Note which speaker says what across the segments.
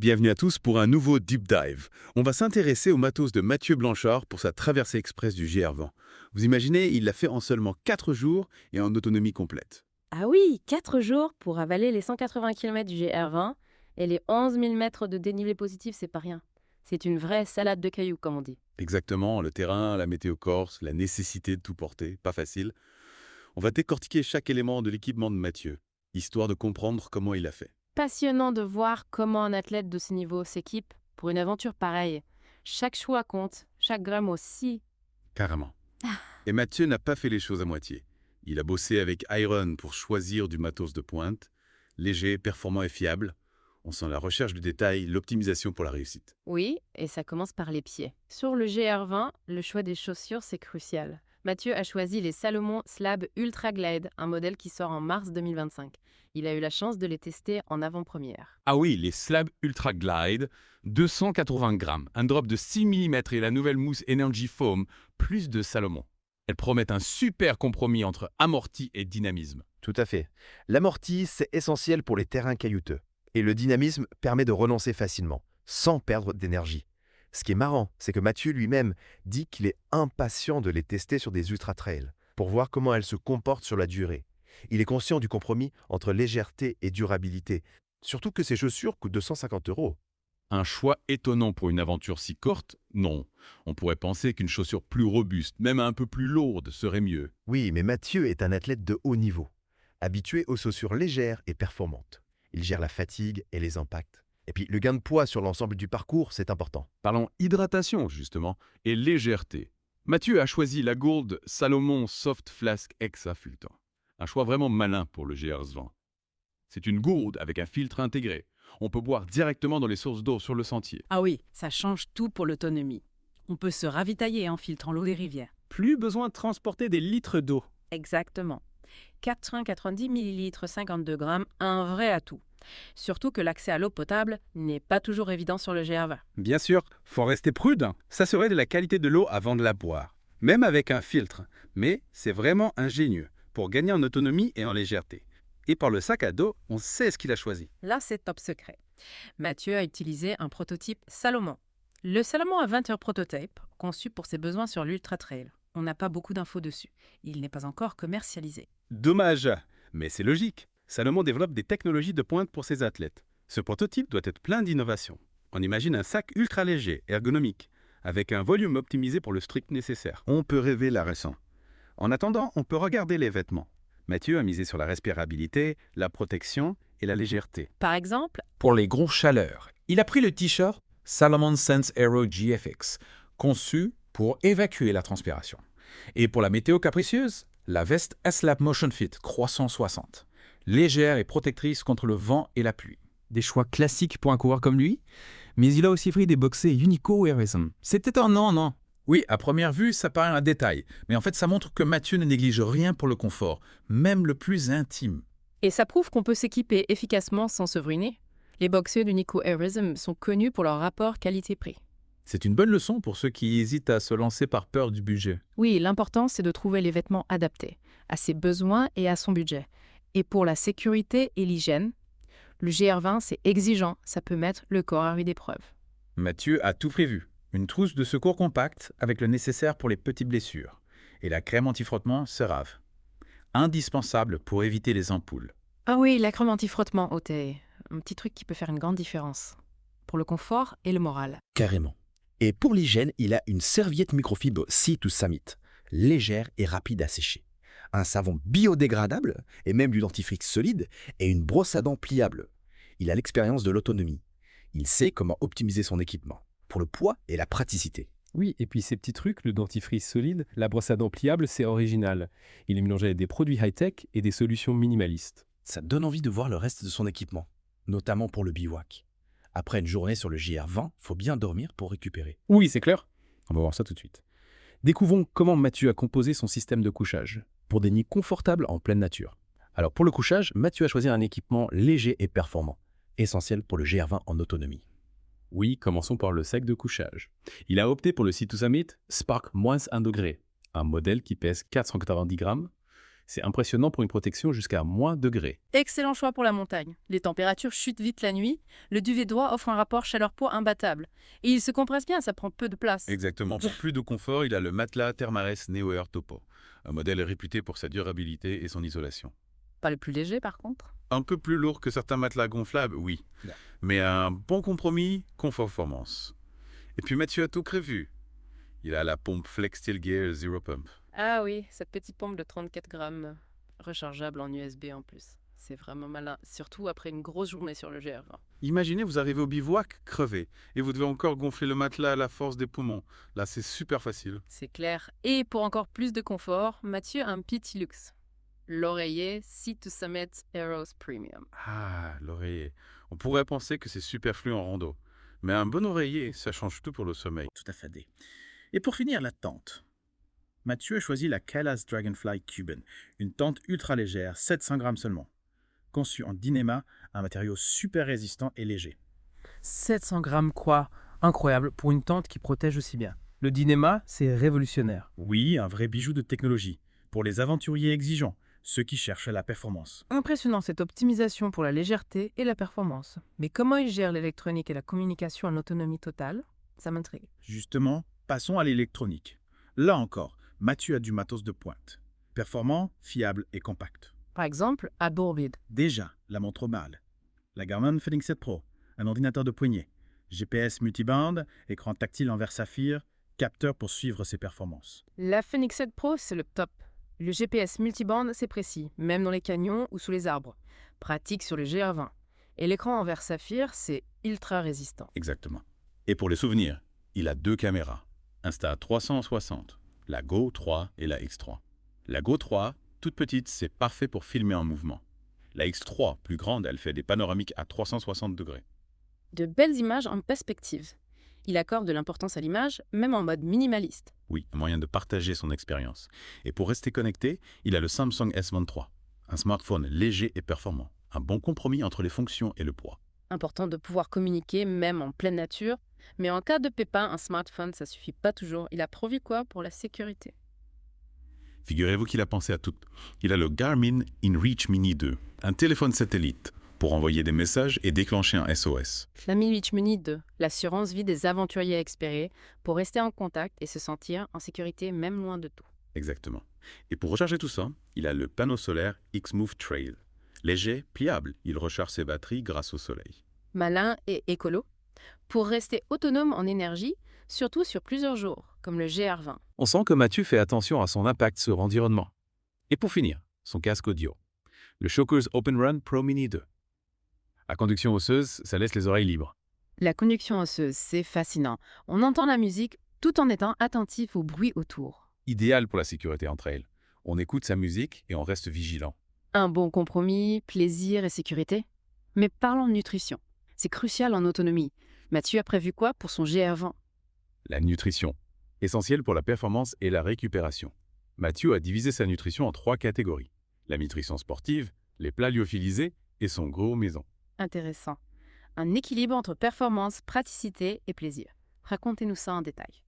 Speaker 1: Bienvenue à tous pour un nouveau Deep Dive. On va s'intéresser au matos de Mathieu Blanchard pour sa traversée express du GR20. Vous imaginez, il l'a fait en seulement 4 jours et en autonomie complète.
Speaker 2: Ah oui, 4 jours pour avaler les 180 km du GR20 et les 11 000 mètres de dénivelé positif, c'est pas rien. C'est une vraie salade de cailloux, comme on dit.
Speaker 1: Exactement, le terrain, la météo corse, la nécessité de tout porter, pas facile. On va décortiquer chaque élément de l'équipement de Mathieu, histoire de comprendre comment il a fait.
Speaker 2: Passionnant de voir comment un athlète de ce niveau s'équipe pour une aventure pareille. Chaque choix compte, chaque gramme aussi.
Speaker 1: Carrément. Et Mathieu n'a pas fait les choses à moitié. Il a bossé avec Iron pour choisir du matos de pointe, léger, performant et fiable. On sent la recherche du détail, l'optimisation pour la réussite.
Speaker 2: Oui, et ça commence par les pieds. Sur le GR20, le choix des chaussures, c'est crucial. Mathieu a choisi les Salomon Slab Ultra Glide, un modèle qui sort en mars 2025. Il a eu la chance de les tester en avant-première.
Speaker 3: Ah oui, les Slab Ultra Glide, 280 grammes, un drop de 6 mm et la nouvelle mousse Energy Foam, plus de Salomon. Elles promettent un super compromis entre amorti et dynamisme.
Speaker 4: Tout à fait. L'amorti, c'est essentiel pour les terrains caillouteux. Et le dynamisme permet de relancer facilement, sans perdre d'énergie. Ce qui est marrant, c'est que Mathieu lui-même dit qu'il est impatient de les tester sur des ultra-trails, pour voir comment elles se comportent sur la durée. Il est conscient du compromis entre légèreté et durabilité, surtout que ces chaussures coûtent 250 €.
Speaker 3: Un choix étonnant pour une aventure si courte? Non. On pourrait penser qu'une chaussure plus robuste, même un peu plus lourde, serait mieux.
Speaker 4: Oui, mais Mathieu est un athlète de haut niveau, habitué aux chaussures légères et performantes. Il gère la fatigue et les impacts. Et puis le gain de poids sur l'ensemble du parcours, c'est important.
Speaker 3: Parlons hydratation, justement, et légèreté. Mathieu a choisi la gourde Salomon Soft Flask Hexa Filter. Un choix vraiment malin pour le GR20. C'est une gourde avec un filtre intégré. On peut boire directement dans les sources d'eau sur le sentier.
Speaker 5: Ah oui, ça change tout pour l'autonomie. On peut se ravitailler en filtrant l'eau des rivières.
Speaker 6: Plus besoin de transporter des litres d'eau.
Speaker 2: Exactement. 490 ml, 52 grammes, un vrai atout. Surtout que l'accès à l'eau potable n'est pas toujours évident sur le GR20.
Speaker 6: Bien sûr, faut rester prudent, s'assurer de la qualité de l'eau avant de la boire, même avec un filtre. Mais c'est vraiment ingénieux pour gagner en autonomie et en légèreté. Et par le sac à dos, on sait ce qu'il a choisi.
Speaker 2: Là, c'est top secret. Mathieu a utilisé un prototype Salomon. Le Salomon Adventure Prototype, conçu pour ses besoins sur l'Ultra Trail. On n'a pas beaucoup d'infos dessus. Il n'est pas encore commercialisé.
Speaker 6: Dommage, mais c'est logique. Salomon développe des technologies de pointe pour ses athlètes. Ce prototype doit être plein d'innovations. On imagine un sac ultra léger, ergonomique, avec un volume optimisé pour le strict nécessaire.
Speaker 1: On peut rêver la récent. En attendant, on peut regarder les vêtements. Mathieu a misé sur la respirabilité, la protection et la légèreté.
Speaker 2: Par exemple,
Speaker 7: Pour les grosses chaleurs, il a pris le t-shirt Salomon Sense Aero GFX, conçu pour évacuer la transpiration. Et pour la météo capricieuse, la veste S-Lap Motion Fit Croissant 60, légère et protectrice contre le vent et la pluie.
Speaker 8: Des choix classiques pour un coureur comme lui, mais il a aussi pris des boxers Unico Airism. C'est étonnant, non?
Speaker 7: Oui, à première vue, ça paraît un détail, mais en fait, ça montre que Mathieu ne néglige rien pour le confort, même le plus intime.
Speaker 2: et ça prouve qu'on peut s'équiper efficacement sans se ruiner. Les boxeurs d'Unico Airism sont connus pour leur rapport qualité-prix.
Speaker 8: C'est une bonne leçon pour ceux qui hésitent à se lancer par peur du budget.
Speaker 2: Oui, l'important, c'est de trouver les vêtements adaptés à ses besoins et à son budget. Et pour la sécurité et l'hygiène, le GR20, c'est exigeant, ça peut mettre le corps à rude épreuve.
Speaker 8: Mathieu a tout prévu. Une trousse de secours compacte avec le nécessaire pour les petites blessures. Et la crème anti-frottement Cerave. Indispensable pour éviter les ampoules.
Speaker 2: Ah oui, la crème anti-frottement, OT. Un petit truc qui peut faire une grande différence. Pour le confort et le moral.
Speaker 9: Carrément. Et pour l'hygiène, il a une serviette microfibre Sea to Summit, légère et rapide à sécher. Un savon biodégradable et même du dentifrice solide et une brosse à dents pliable. Il a l'expérience de l'autonomie. Il sait comment optimiser son équipement, pour le poids et la praticité.
Speaker 10: Oui, et puis ces petits trucs, le dentifrice solide, la brosse à dents pliable, c'est original. Il est mélangé avec des produits high-tech et des solutions minimalistes.
Speaker 9: Ça donne envie de voir le reste de son équipement, notamment pour le bivouac. Après une journée sur le GR20, faut bien dormir pour récupérer.
Speaker 10: Oui, c'est clair. On va voir ça tout de suite. Découvrons comment Mathieu a composé son système de couchage pour des nids confortables en pleine nature. Alors pour le couchage, Mathieu a choisi un équipement léger et performant, essentiel pour le GR20 en autonomie. Oui, commençons par le sac de couchage. Il a opté pour le Sea to Summit Spark -1 degré, un modèle qui pèse 490 grammes. C'est impressionnant pour une protection jusqu'à -degrés.
Speaker 5: Excellent choix pour la montagne. Les températures chutent vite la nuit. Le duvet droit offre un rapport chaleur-poids imbattable. Et il se compresse bien, ça prend peu de place.
Speaker 1: Exactement. Pour plus de confort, il a le matelas Thermarest Neo Air Topo, un modèle réputé pour sa durabilité et son isolation.
Speaker 5: Pas le plus léger par contre.
Speaker 1: Un peu plus lourd que certains matelas gonflables, oui. Mais un bon compromis, confort-performance. Et puis Mathieu a tout prévu. Il a la pompe Flex Steel Gear Zero Pump.
Speaker 2: Ah oui, cette petite pompe de 34 grammes, rechargeable en USB en plus. C'est vraiment malin, surtout après une grosse journée sur le GR20.
Speaker 1: Imaginez, vous arrivez au bivouac crevé et vous devez encore gonfler le matelas à la force des poumons. Là, c'est super facile.
Speaker 2: C'est clair. Et pour encore plus de confort, Mathieu a un petit luxe. L'oreiller Sea to Summit Eros Premium.
Speaker 1: Ah, l'oreiller. On pourrait penser que c'est superflu en rando. Mais un bon oreiller, ça change tout pour le sommeil.
Speaker 8: Tout à fait. Et pour finir, la tente. Mathieu a choisi la Kailas Dragonfly Cuban, une tente ultra légère, 700 grammes seulement. Conçue en Dyneema, un matériau super résistant et léger.
Speaker 11: 700 grammes quoi? Incroyable pour une tente qui protège aussi bien. Le Dyneema, c'est révolutionnaire.
Speaker 8: Oui, un vrai bijou de technologie, pour les aventuriers exigeants, ceux qui cherchent la performance.
Speaker 11: Impressionnant cette optimisation pour la légèreté et la performance. Mais comment il gère l'électronique et la communication en autonomie totale? Ça m'intrigue.
Speaker 8: Justement, passons à l'électronique. Là encore, Mathieu a du matos de pointe. Performant, fiable et compact.
Speaker 11: Par exemple, à Bourbid.
Speaker 8: Déjà, la montre au mâle. La Garmin Fenix 7 Pro, un ordinateur de poignée. GPS multiband, écran tactile en verre saphir, capteur pour suivre ses performances.
Speaker 2: La Fenix 7 Pro, c'est le top. Le GPS multiband, c'est précis, même dans les canyons ou sous les arbres. Pratique sur le GR20. Et l'écran en verre saphir, c'est ultra résistant.
Speaker 1: Exactement. Et pour les souvenirs, il a 2 caméras. Insta360, la Go 3 et la X3. La Go 3, toute petite, c'est parfait pour filmer en mouvement. La X3, plus grande, elle fait des panoramiques à 360 degrés.
Speaker 2: De belles images en perspective. Il accorde de l'importance à l'image, même en mode minimaliste.
Speaker 1: Oui, un moyen de partager son expérience. Et pour rester connecté, il a le Samsung S23, un smartphone léger et performant. Un bon compromis entre les fonctions et le poids.
Speaker 2: Important de pouvoir communiquer même en pleine nature. Mais en cas de pépin, un smartphone, ça suffit pas toujours. Il a prévu quoi pour la sécurité?
Speaker 1: Figurez-vous qu'il a pensé à tout. Il a le Garmin InReach Mini 2, un téléphone satellite pour envoyer des messages et déclencher un SOS.
Speaker 2: La InReach Mini 2, l'assurance vie des aventuriers expériés pour rester en contact et se sentir en sécurité même loin de tout.
Speaker 1: Exactement. Et pour recharger tout ça, il a le panneau solaire Xmove Trail. Léger, pliable, il recharge ses batteries grâce au soleil.
Speaker 2: Malin et écolo. Pour rester autonome en énergie, surtout sur plusieurs jours, comme le GR20.
Speaker 10: On sent que Mathieu fait attention à son impact sur l'environnement. Et pour finir, son casque audio. Le Shockers Open Run Pro Mini 2. À conduction osseuse, ça laisse les oreilles libres.
Speaker 2: La conduction osseuse, c'est fascinant. On entend la musique tout en étant attentif au bruit autour.
Speaker 3: Idéal pour la sécurité entre elles. On écoute sa musique et on reste vigilant.
Speaker 2: Un bon compromis, plaisir et sécurité. Mais parlons de nutrition. C'est crucial en autonomie. Mathieu a prévu quoi pour son GR20?
Speaker 3: La nutrition, essentielle pour la performance et la récupération. Mathieu a divisé sa nutrition en 3 catégories. La nutrition sportive, les plats lyophilisés et son gros maison.
Speaker 2: Intéressant. Un équilibre entre performance, praticité et plaisir. Racontez-nous ça en détail.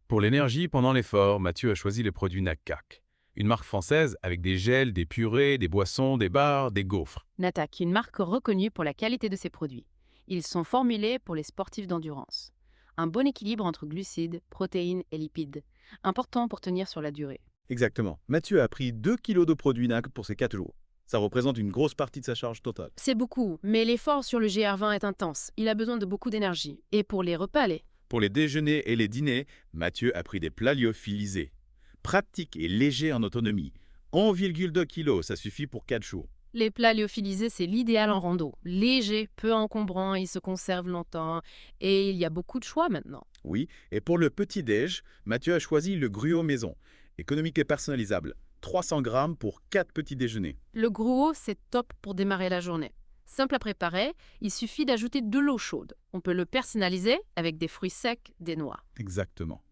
Speaker 3: Pour l'énergie pendant l'effort, Mathieu a choisi les produits NACAC. Une marque française avec des gels, des purées, des boissons, des bars, des gaufres.
Speaker 2: NACAC, une marque reconnue pour la qualité de ses produits. Ils sont formulés pour les sportifs d'endurance. Un bon équilibre entre glucides, protéines et lipides. Important pour tenir sur la durée.
Speaker 6: Exactement. Mathieu a pris 2 kilos de produits NAC pour ces 4 jours. Ça représente une grosse partie de sa charge totale.
Speaker 2: C'est beaucoup, mais l'effort sur le GR20 est intense. Il a besoin de beaucoup d'énergie. Et pour les repas,
Speaker 1: Pour les déjeuners et les dîners, Mathieu a pris des plats lyophilisés. Pratique et léger en autonomie. 1,2 kg, ça suffit pour 4 jours.
Speaker 2: les plats lyophilisés, c'est l'idéal en rando. Léger, peu encombrant, ils se conservent longtemps. Et il y a beaucoup de choix maintenant.
Speaker 1: Oui, et pour le petit-déj, Mathieu a choisi le gruau maison. Économique et personnalisable. 300 grammes pour 4 petits déjeuners.
Speaker 2: Le gruau, c'est top pour démarrer la journée. Simple à préparer, il suffit d'ajouter de l'eau chaude. On peut le personnaliser avec des fruits secs, des noix.
Speaker 1: Exactement.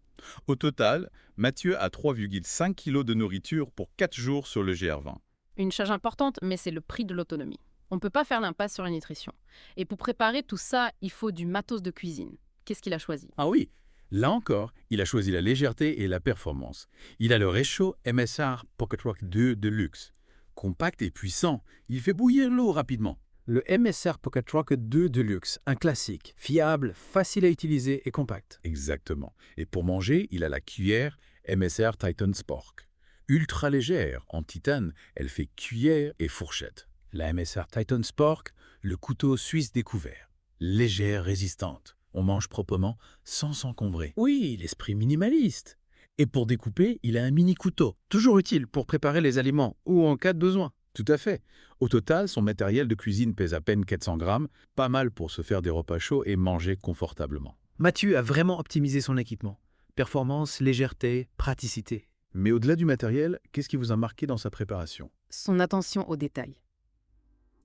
Speaker 1: Au total, Mathieu a 3,5 kg de nourriture pour 4 jours sur le GR20.
Speaker 2: Une charge importante, mais c'est le prix de l'autonomie. On ne peut pas faire l'impasse sur la nutrition. Et pour préparer tout ça, il faut du matos de cuisine. Qu'est-ce qu'il a choisi?
Speaker 6: Ah oui,
Speaker 3: Là encore, il a choisi la légèreté et la performance. Il a le réchaud MSR Pocket Rock 2 Deluxe. Compact et puissant, il fait bouillir l'eau rapidement.
Speaker 10: Le MSR Pocket Rock 2 Deluxe, un classique, fiable, facile à utiliser et compact.
Speaker 3: Exactement. Et pour manger, il a la cuillère MSR Titan Spork. Ultra légère, en titane, elle fait cuillère et fourchette. La MSR Titan Spork, le couteau suisse découvert. Légère, résistante. On mange proprement sans s'encombrer.
Speaker 10: Oui, l'esprit minimaliste. Et pour découper, il a un mini couteau, toujours utile pour préparer les aliments ou en cas de besoin.
Speaker 3: Tout à fait. Au total, son matériel de cuisine pèse à peine 400 grammes, pas mal pour se faire des repas chauds et manger confortablement.
Speaker 10: Mathieu a vraiment optimisé son équipement. Performance, légèreté, praticité.
Speaker 3: Mais au-delà du matériel, qu'est-ce qui vous a marqué dans sa préparation?
Speaker 2: Son attention aux détails.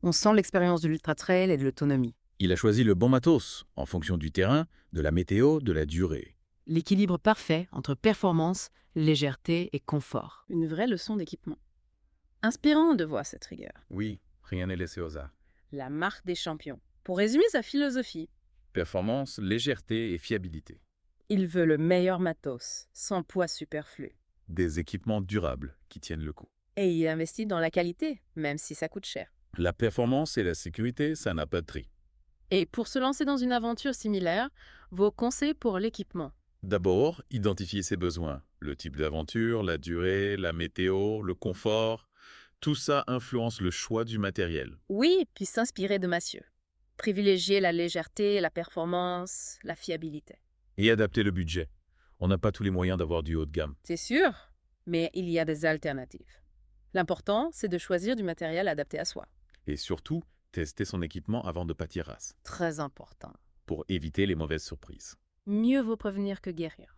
Speaker 2: On sent l'expérience de l'ultra-trail et de l'autonomie.
Speaker 3: Il a choisi le bon matos, en fonction du terrain, de la météo, de la durée.
Speaker 2: L'équilibre parfait entre performance, légèreté et confort.
Speaker 5: Une vraie leçon d'équipement. Inspirant de voir cette rigueur.
Speaker 3: Oui, rien n'est laissé aux arts.
Speaker 5: La marque des champions. Pour résumer sa philosophie,
Speaker 3: Performance, légèreté et fiabilité.
Speaker 5: il veut le meilleur matos, sans poids superflu.
Speaker 3: Des équipements durables qui tiennent le coup.
Speaker 5: Et il investit dans la qualité, même si ça coûte cher.
Speaker 3: La performance et la sécurité, ça n'a pas de prix.
Speaker 5: Et pour se lancer dans une aventure similaire, vos conseils pour l'équipement.
Speaker 3: D'abord, identifier ses besoins. Le type d'aventure, la durée, la météo, le confort. Tout ça influence le choix du matériel.
Speaker 5: Oui, puis s'inspirer de Mathieu. Privilégier la légèreté, la performance, la fiabilité.
Speaker 3: Et adapter le budget. On n'a pas tous les moyens d'avoir du haut de gamme.
Speaker 5: C'est sûr, mais il y a des alternatives. L'important, c'est de choisir du matériel adapté à soi.
Speaker 3: Et surtout, tester son équipement avant de pâtir race,
Speaker 5: Très important.
Speaker 3: pour éviter les mauvaises surprises.
Speaker 5: Mieux vaut prévenir que guérir.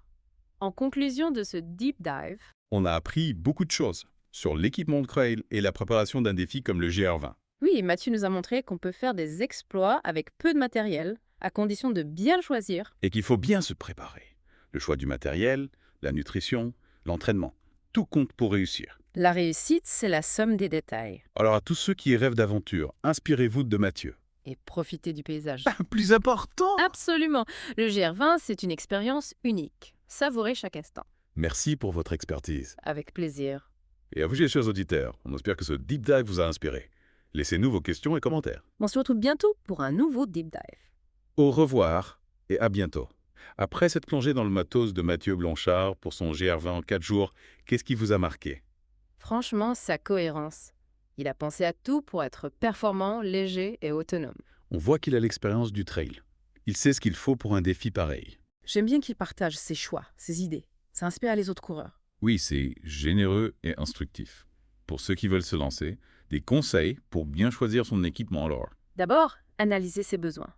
Speaker 5: En conclusion de ce deep dive,
Speaker 1: On a appris beaucoup de choses sur l'équipement de trail et la préparation d'un défi comme le GR20.
Speaker 5: oui, Mathieu nous a montré qu'on peut faire des exploits avec peu de matériel, à condition de bien le choisir.
Speaker 1: Et qu'il faut bien se préparer. Le choix du matériel, la nutrition, l'entraînement. Tout compte pour réussir.
Speaker 5: La réussite, c'est la somme des détails.
Speaker 1: Alors à tous ceux qui rêvent d'aventure, inspirez-vous de Mathieu.
Speaker 2: Et profiter du paysage.
Speaker 1: Plus important!
Speaker 5: Absolument. Le GR20, c'est une expérience unique. Savourez chaque instant.
Speaker 1: Merci pour votre expertise.
Speaker 5: Avec plaisir.
Speaker 1: Et à vous, chers auditeurs, on espère que ce deep dive vous a inspiré. Laissez-nous vos questions et commentaires.
Speaker 5: On se retrouve bientôt pour un nouveau deep dive.
Speaker 1: Au revoir et à bientôt. Après cette plongée dans le matos de Mathieu Blanchard pour son GR20 en 4 jours, qu'est-ce qui vous a marqué?
Speaker 2: Franchement, sa cohérence. Il a pensé à tout pour être performant, léger et autonome.
Speaker 1: On voit qu'il a l'expérience du trail. Il sait ce qu'il faut pour un défi pareil.
Speaker 5: J'aime bien qu'il partage ses choix, ses idées. Ça inspire les autres coureurs.
Speaker 1: Oui, c'est généreux et instructif. Pour ceux qui veulent se lancer, des conseils pour bien choisir son équipement alors.
Speaker 5: D'abord, analyser ses besoins.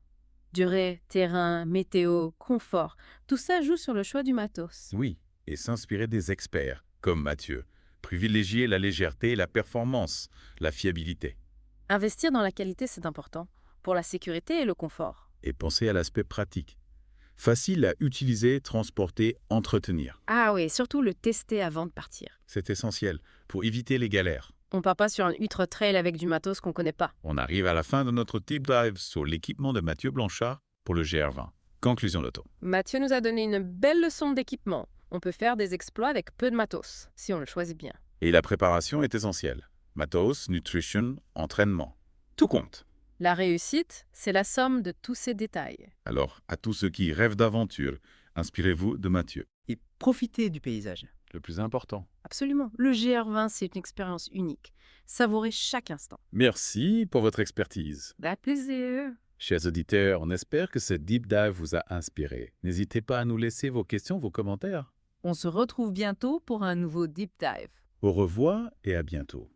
Speaker 5: Durée, terrain, météo, confort, tout ça joue sur le choix du matos.
Speaker 1: Oui, et s'inspirer des experts, comme Mathieu. Privilégier la légèreté et la performance, la fiabilité.
Speaker 5: Investir dans la qualité, c'est important, pour la sécurité et le confort.
Speaker 1: Et penser à l'aspect pratique. Facile à utiliser, transporter, entretenir.
Speaker 5: Ah oui, surtout le tester avant de partir.
Speaker 1: C'est essentiel pour éviter les galères.
Speaker 5: On part pas sur un ultra trail avec du matos qu'on connaît pas.
Speaker 1: On arrive à la fin de notre deep dive sur l'équipement de Mathieu Blanchard pour le GR20. Conclusion d'auto.
Speaker 5: Mathieu nous a donné une belle leçon d'équipement. On peut faire des exploits avec peu de matos, si on le choisit bien.
Speaker 1: Et la préparation est essentielle. Matos, nutrition, entraînement. Tout compte.
Speaker 5: La réussite, c'est la somme de tous ces détails.
Speaker 1: Alors, à tous ceux qui rêvent d'aventure, inspirez-vous de Mathieu.
Speaker 9: Et profitez du paysage.
Speaker 1: Le plus important.
Speaker 5: Absolument. Le GR20, c'est une expérience unique. Savourez chaque instant.
Speaker 1: Merci pour votre expertise.
Speaker 5: Avec plaisir.
Speaker 1: Chers auditeurs, on espère que ce deep dive vous a inspiré. N'hésitez pas à nous laisser vos questions, vos commentaires.
Speaker 11: On se retrouve bientôt pour un nouveau Deep Dive.
Speaker 1: Au revoir et à bientôt.